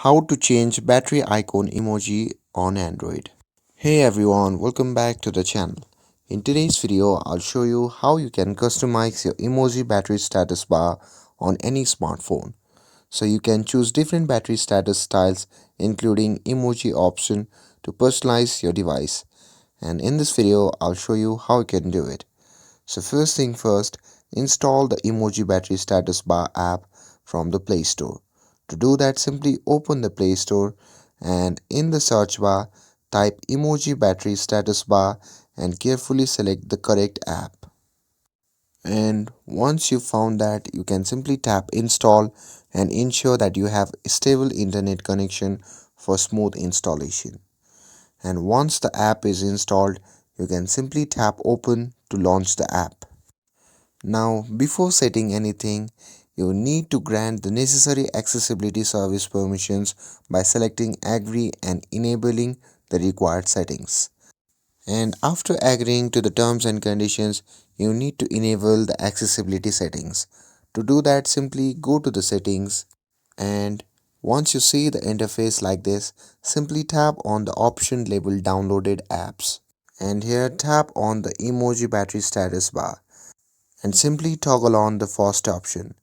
How to change battery icon emoji on Android. Hey everyone, welcome back to the channel. In today's video, I'll show you how you can customize your emoji battery status bar on any smartphone. So you can choose different battery status styles including emoji option to personalize your device. And in this video, I'll show you how you can do it. So first thing first, install the Emoji Battery Status Bar app from the Play Store. To do that, simply open the Play Store and in the search bar, type Emoji Battery Status Bar and carefully select the correct app. And once you found that, you can simply tap install and ensure that you have a stable internet connection for smooth installation. And once the app is installed, you can simply tap open to launch the app. Now, before setting anything, you need to grant the necessary accessibility service permissions by selecting Agree and enabling the required settings. And after agreeing to the terms and conditions, you need to enable the accessibility settings. To do that, simply go to the settings and once you see the interface like this, simply tap on the option labeled Downloaded Apps. And here tap on the Emoji Battery Status Bar and simply toggle on the first option.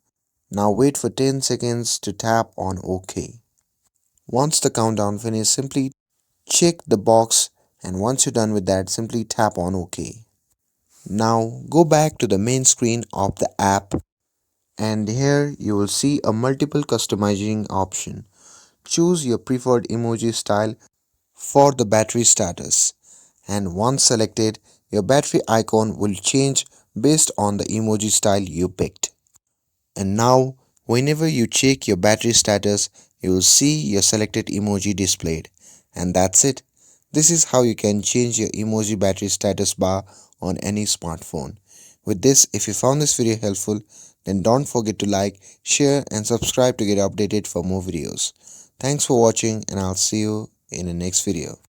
Now wait for 10 seconds to tap on OK. Once the countdown finishes, simply check the box and once you're done with that, simply tap on OK. Now go back to the main screen of the app and here you will see a multiple customizing option. Choose your preferred emoji style for the battery status and once selected, your battery icon will change based on the emoji style you picked. And now, whenever you check your battery status, you will see your selected emoji displayed. And that's it. This is how you can change your emoji battery status bar on any smartphone. With this, if you found this video helpful, then don't forget to like, share and subscribe to get updated for more videos. Thanks for watching and I'll see you in the next video.